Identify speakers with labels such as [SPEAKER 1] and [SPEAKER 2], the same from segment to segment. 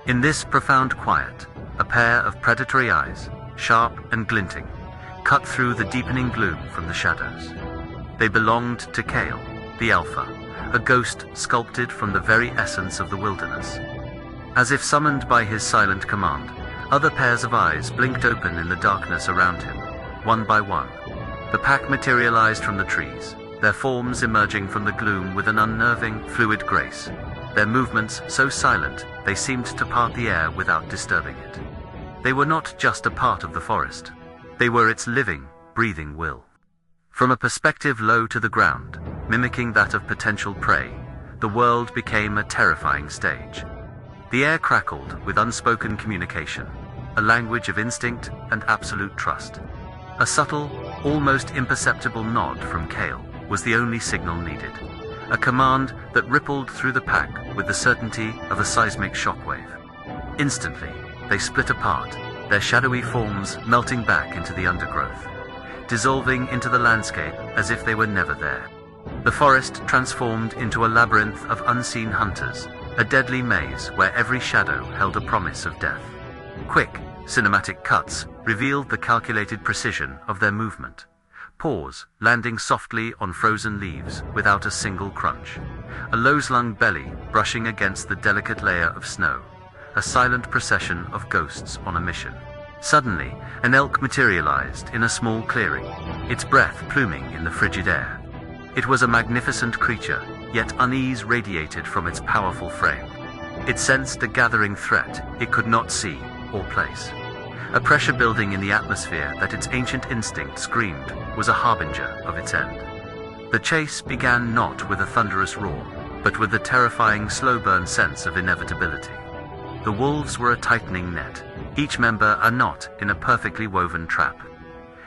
[SPEAKER 1] In this profound quiet, a pair of predatory eyes, sharp and glinting, cut through the deepening gloom from the shadows. They belonged to Kale, the Alpha, a ghost sculpted from the very essence of the wilderness. As if summoned by his silent command, other pairs of eyes blinked open in the darkness around him, one by one. The pack materialized from the trees, their forms emerging from the gloom with an unnerving, fluid grace, their movements so silent they seemed to part the air without disturbing it. They were not just a part of the forest. They were its living, breathing will. From a perspective low to the ground, mimicking that of potential prey, the world became a terrifying stage. The air crackled with unspoken communication, a language of instinct and absolute trust. A subtle, almost imperceptible nod from Kale was the only signal needed, a command that rippled through the pack with the certainty of a seismic shockwave. Instantly, they split apart, their shadowy forms melting back into the undergrowth, dissolving into the landscape as if they were never there. The forest transformed into a labyrinth of unseen hunters, a deadly maze where every shadow held a promise of death. Quick, cinematic cuts revealed the calculated precision of their movement. Paws landing softly on frozen leaves without a single crunch. A low-slung belly brushing against the delicate layer of snow. A silent procession of ghosts on a mission. Suddenly, an elk materialized in a small clearing, its breath pluming in the frigid air. It was a magnificent creature, yet unease radiated from its powerful frame. It sensed a gathering threat it could not see or place. A pressure building in the atmosphere that its ancient instinct screamed was a harbinger of its end. The chase began not with a thunderous roar, but with the terrifying slow-burn sense of inevitability. The wolves were a tightening net, each member a knot in a perfectly woven trap,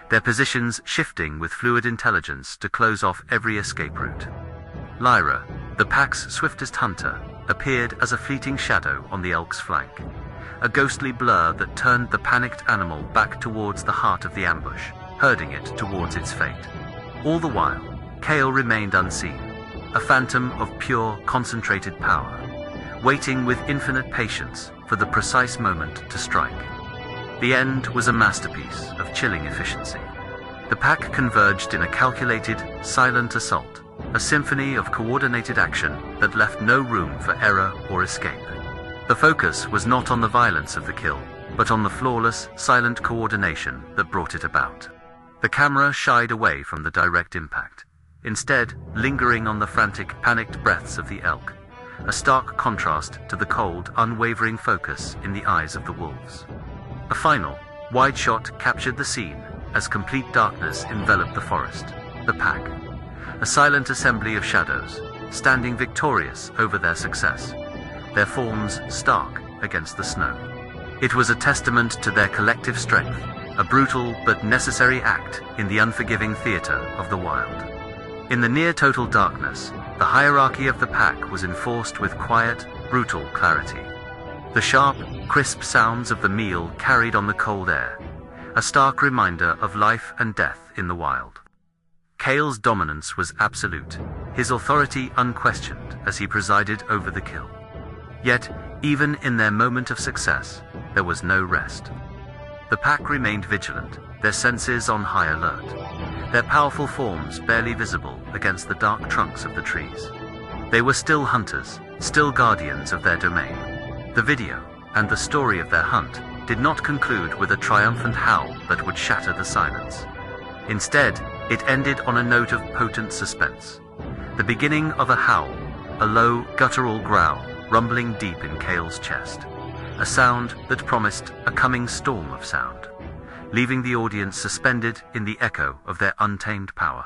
[SPEAKER 1] their positions shifting with fluid intelligence to close off every escape route. Lyra, the pack's swiftest hunter, appeared as a fleeting shadow on the elk's flank, a ghostly blur that turned the panicked animal back towards the heart of the ambush, herding it towards its fate. All the while, Kale remained unseen, a phantom of pure, concentrated power, waiting with infinite patience for the precise moment to strike. The end was a masterpiece of chilling efficiency. The pack converged in a calculated, silent assault, a symphony of coordinated action that left no room for error or escape. The focus was not on the violence of the kill, but on the flawless, silent coordination that brought it about. The camera shied away from the direct impact, instead lingering on the frantic, panicked breaths of the elk, a stark contrast to the cold, unwavering focus in the eyes of the wolves. A final, wide shot captured the scene as complete darkness enveloped the forest, the pack, a silent assembly of shadows, standing victorious over their success, their forms stark against the snow. It was a testament to their collective strength, a brutal but necessary act in the unforgiving theater of the wild. In the near-total darkness, the hierarchy of the pack was enforced with quiet, brutal clarity. The sharp, crisp sounds of the meal carried on the cold air, a stark reminder of life and death in the wild. Kale's dominance was absolute, his authority unquestioned as he presided over the kill. Yet, even in their moment of success, there was no rest. The pack remained vigilant, their senses on high alert, their powerful forms barely visible against the dark trunks of the trees. They were still hunters, still guardians of their domain. The video, and the story of their hunt, did not conclude with a triumphant howl that would shatter the silence. Instead, it ended on a note of potent suspense. The beginning of a howl, a low, guttural growl, rumbling deep in Kale's chest, a sound that promised a coming storm of sound, leaving the audience suspended in the echo of their untamed power.